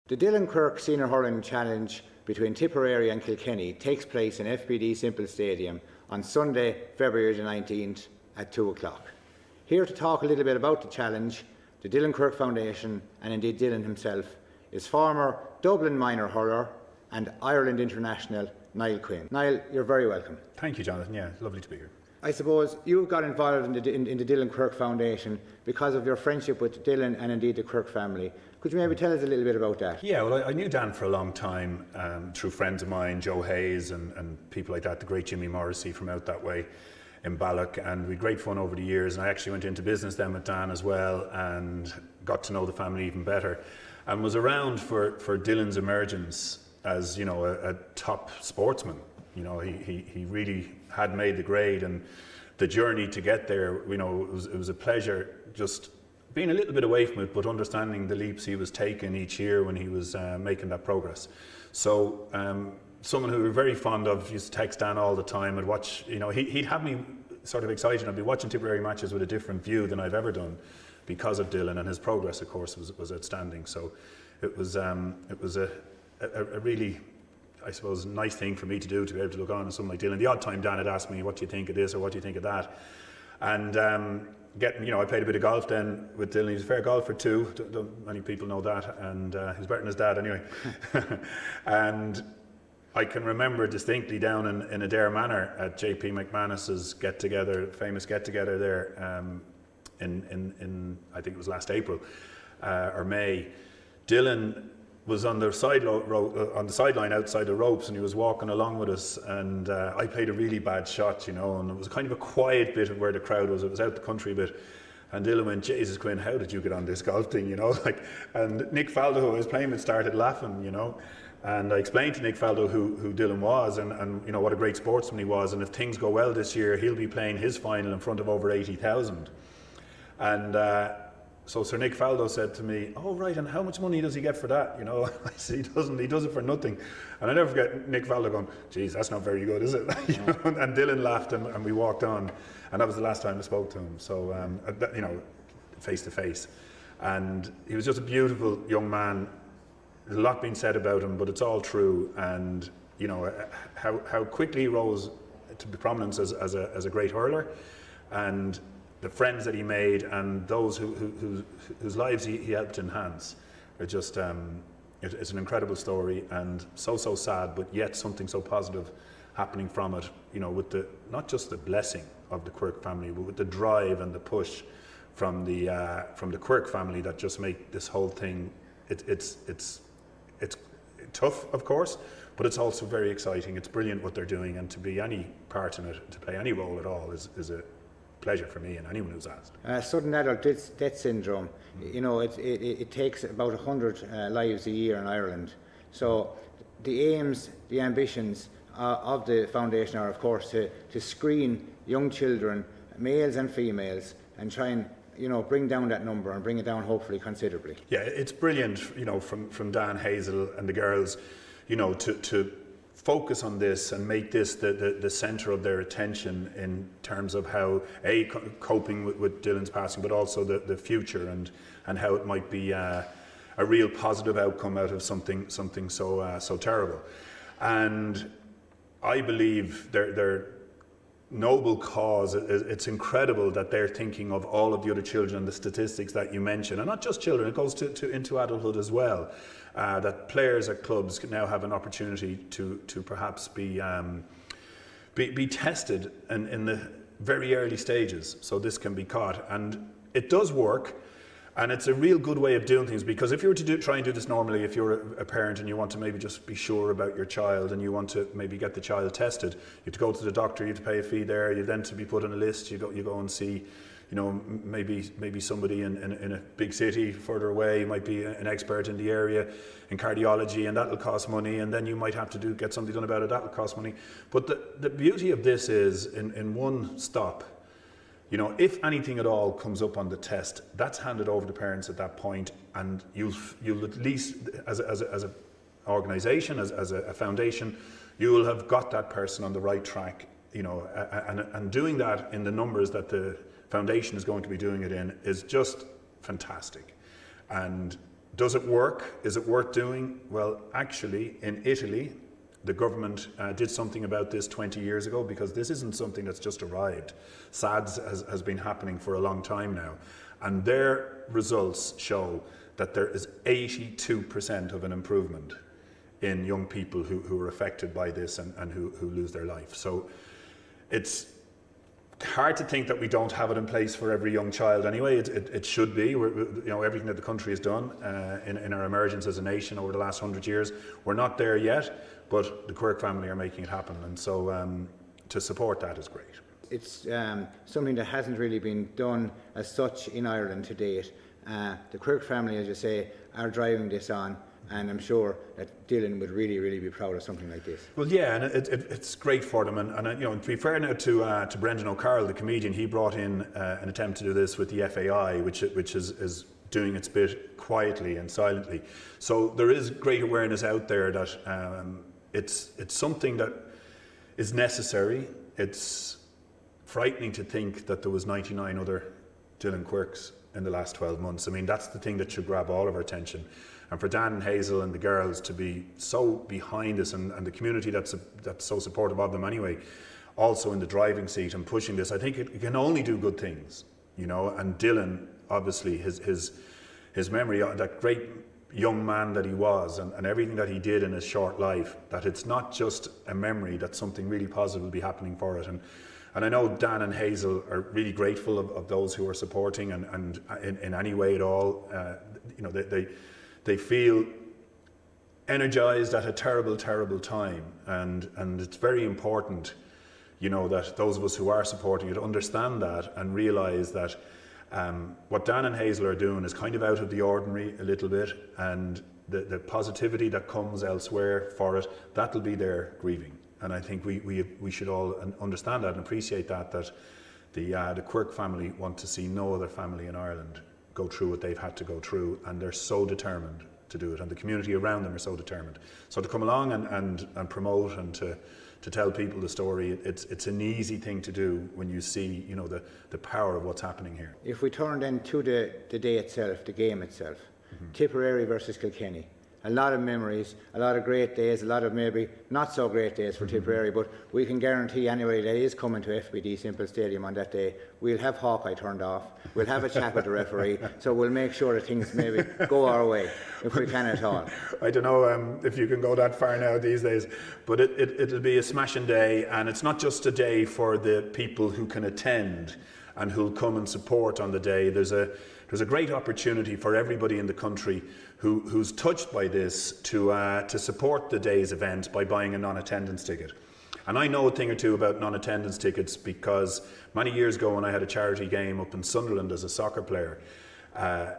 The Dillion Quirke Senior Hurling Challenge between Tipperary and Kilkenny takes place in FBD Simple Stadium on Sunday, February the 19th at 2 o'clock. Here to talk a little bit about the challenge, the Dillion Quirke Foundation, and indeed Dillion himself, is former Dublin minor hurler and Ireland international Niall Quinn. Niall, you're very welcome. Thank you, Jonathan. Yeah, lovely to be here. I suppose you got involved in the Dillion Quirke Foundation because of your friendship with Dillion and indeed the Quirke family. Could you maybe tell us a little bit about that? Yeah, well, I knew Dan for a long time through friends of mine, Joe Hayes and people like that, the great Jimmy Morrissey from out that way in Ballock, and we had great fun over the years. And I actually went into business then with Dan as well and got to know the family even better, and was around for Dillion's emergence as, you know, a top sportsman. You know, he really had made the grade, and the journey to get there, you know, it was a pleasure just being a little bit away from it, but understanding the leaps he was taking each year when he was making that progress. So someone who we were very fond of, used to text Dan all the time and watch, you know, he'd have me sort of excited. I'd be watching Tipperary matches with a different view than I've ever done because of Dillion, and his progress, of course, was outstanding. So it was a really, I suppose, nice thing for me to do, to be able to look on at something like Dillion. The odd time Dan had asked me, what do you think of this or what do you think of that? And you know, I played a bit of golf then with Dillion. He's a fair golfer too. Don't many people know that, and he's better than his dad anyway. And I can remember distinctly down in Adair Manor at JP McManus's get-together, famous get-together there in I think it was last April or May. Dillion was on the sideline outside the ropes, and he was walking along with us, and I played a really bad shot, you know, and it was kind of a quiet bit of where the crowd was. It was out the country a bit, and Dillion went, "Jesus, Quinn, how did you get on this golf thing?" You know, like, and Nick Faldo, who I was playing with, started laughing, you know, and I explained to Nick Faldo who Dillion was, and you know what a great sportsman he was, and if things go well this year, he'll be playing his final in front of over 80,000, and. So Sir Nick Faldo said to me, "Oh right, and how much money does he get for that?" You know, I said, "He doesn't. He does it for nothing." And I never forget Nick Faldo going, "Geez, that's not very good, is it?" You know, and Dillion laughed, and we walked on, and that was the last time I spoke to him. So you know, face to face, and he was just a beautiful young man. There's a lot being said about him, but it's all true. And you know how quickly he rose to prominence as a great hurler, and the friends that he made, and those whose lives he helped enhance, are just it's an incredible story, and so sad, but yet something so positive happening from it. You know, with the not just the blessing of the Quirke family, but with the drive and the push from the Quirke family that just make this whole thing. It's tough, of course, but it's also very exciting. It's brilliant what they're doing, and to be any part in it, to play any role at all, is a pleasure for me and anyone who's asked. Sudden adult death syndrome, you know, it takes about 100 lives a year in Ireland. So the aims, the ambitions of the foundation are, of course, to screen young children, males and females, and try and, you know, bring down that number and bring it down hopefully considerably. Yeah, it's brilliant, you know, from Dan, Hazel and the girls, you know, to focus on this and make this the centre of their attention in terms of how coping with Dillion's passing, but also the future, and how it might be a real positive outcome out of something so terrible. And I believe their noble cause. It's incredible that they're thinking of all of the other children and the statistics that you mentioned, and not just children. It goes into adulthood as well. That players at clubs can now have an opportunity to perhaps be tested in the very early stages, so this can be caught, and it does work. And it's a real good way of doing things, because if you were to try and do this normally, if you're a parent and you want to maybe just be sure about your child and you want to maybe get the child tested, you have to go to the doctor, you have to pay a fee there, you then to be put on a list, you go and see, you know, maybe somebody in a big city further away, might be an expert in the area in cardiology, and that'll cost money, and then you might have to get something done about it, that'll cost money. But the beauty of this is in one stop. You know, if anything at all comes up on the test, that's handed over to parents at that point, and you'll at least, as an organisation, as a foundation, you will have got that person on the right track. You know, and doing that in the numbers that the foundation is going to be doing it in is just fantastic. And Does it work? Is it worth doing? Well, actually, in Italy, the government did something about this 20 years ago, because this isn't something that's just arrived. SADS has been happening for a long time now, and their results show that there is 82% of an improvement in young people who are affected by this and who lose their life. So it's hard to think that we don't have it in place for every young child anyway. It should be. Everything that the country has done in our emergence as a nation over the last 100 years, we're not there yet, but the Quirke family are making it happen, and so to support that is great. It's something that hasn't really been done as such in Ireland to date. The Quirke family, as you say, are driving this on, and I'm sure that Dillion would really, really be proud of something like this. Well, yeah, and it's great for them. And to be fair now to Brendan O'Carroll, the comedian, he brought in an attempt to do this with the FAI, which is doing its bit quietly and silently. So there is great awareness out there that it's something that is necessary. It's frightening to think that there was 99 other Dillion Quirkes in the last 12 months. I mean, that's the thing that should grab all of our attention. And for Dan and Hazel and the girls to be so behind us, and the community that's so supportive of them anyway, also in the driving seat and pushing this, I think it can only do good things, And Dillion, obviously, his memory, that great young man that he was, and everything that he did in his short life, that it's not just a memory, that something really positive will be happening for it. And I know Dan and Hazel are really grateful of those who are supporting, and in any way at all. They feel energized at a terrible, terrible time, and it's very important, that those of us who are supporting it understand that and realise that what Dan and Hazel are doing is kind of out of the ordinary a little bit, and the positivity that comes elsewhere for it, that'll be their grieving. And I think we should all understand that and appreciate that the Quirke family want to see no other family in Ireland go through what they've had to go through, and they're so determined to do it, and the community around them are so determined. So to come along and promote and to tell people the story, it's an easy thing to do when you see the power of what's happening here. If we turn then to the day itself, the game itself, Tipperary versus Kilkenny. A lot of memories, a lot of great days, a lot of maybe not so great days for Tipperary, but we can guarantee anyway that is coming to FBD Simple Stadium on that day. We'll have Hawkeye turned off, we'll have a chat with the referee, so we'll make sure that things maybe go our way, if we can at all. I don't know if you can go that far now these days, but it'll be a smashing day, and it's not just a day for the people who can attend and who'll come and support on the day. There's a great opportunity for everybody in the country who's touched by this to support the day's event by buying a non-attendance ticket. And I know a thing or two about non-attendance tickets, because many years ago when I had a charity game up in Sunderland as a soccer player, a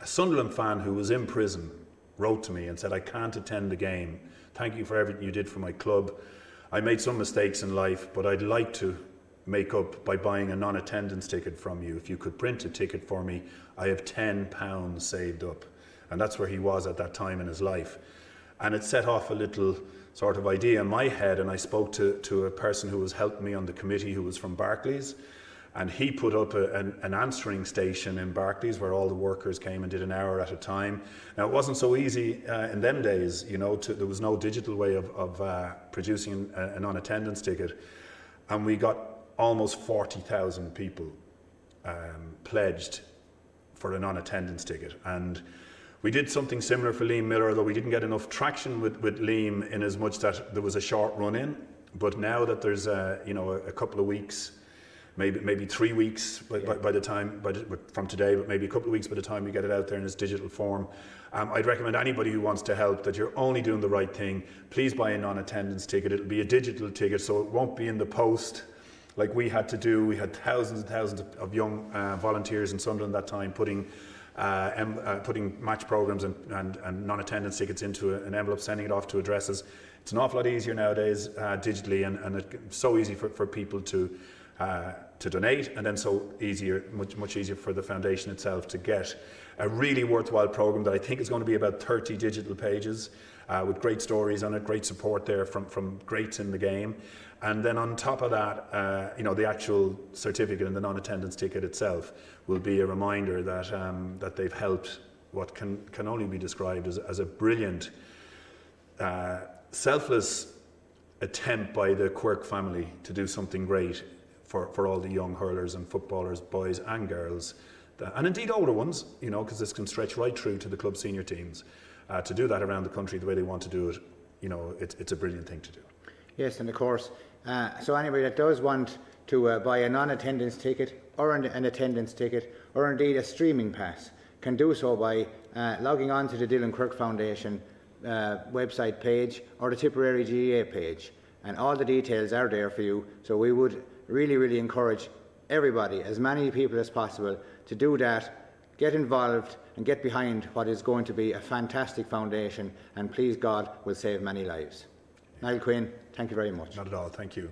Sunderland fan who was in prison wrote to me and said, "I can't attend the game. Thank you for everything you did for my club. I made some mistakes in life, but I'd like to make up by buying a non-attendance ticket from you. If you could print a ticket for me, I have £10 saved up." And that's where he was at that time in his life. And it set off a little sort of idea in my head, and I spoke to a person who was helping me on the committee who was from Barclays, and he put up an answering station in Barclays where all the workers came and did an hour at a time. Now, it wasn't so easy in them days, there was no digital way of producing a non-attendance ticket, and we got almost 40,000 people pledged for a non-attendance ticket. And we did something similar for Liam Miller, although we didn't get enough traction with Liam in as much that there was a short run-in. But now that there's a couple of weeks, maybe 3 weeks by the time from today, but maybe a couple of weeks by the time we get it out there in its digital form, I'd recommend anybody who wants to help that you're only doing the right thing. Please buy a non-attendance ticket. It'll be a digital ticket, so it won't be in the post like we had to do. We had thousands and thousands of young volunteers in Sunderland that time putting match programs and non-attendance tickets into an envelope, sending it off to addresses. It's an awful lot easier nowadays digitally, and it's so easy for people to donate, and then much easier for the foundation itself to get a really worthwhile program that I think is going to be about 30 digital pages with great stories on it, great support there from greats in the game. And then on top of that, the actual certificate and the non-attendance ticket itself will be a reminder that they've helped what can only be described as a brilliant, selfless attempt by the Quirke family to do something great for all the young hurlers and footballers, boys and girls, and indeed older ones, you know, because this can stretch right through to the club senior teams. To do that around the country the way they want to do it, you know, it's a brilliant thing to do. Yes, and of course, so anybody that does want to buy a non-attendance ticket or an attendance ticket or indeed a streaming pass can do so by logging on to the Dillion Quirke Foundation website page or the Tipperary GAA page, and all the details are there for you. So we would really encourage everybody, as many people as possible, to do that, get involved and get behind what is going to be a fantastic foundation, and please God will save many lives. Niall Quinn, thank you very much. Not at all, thank you.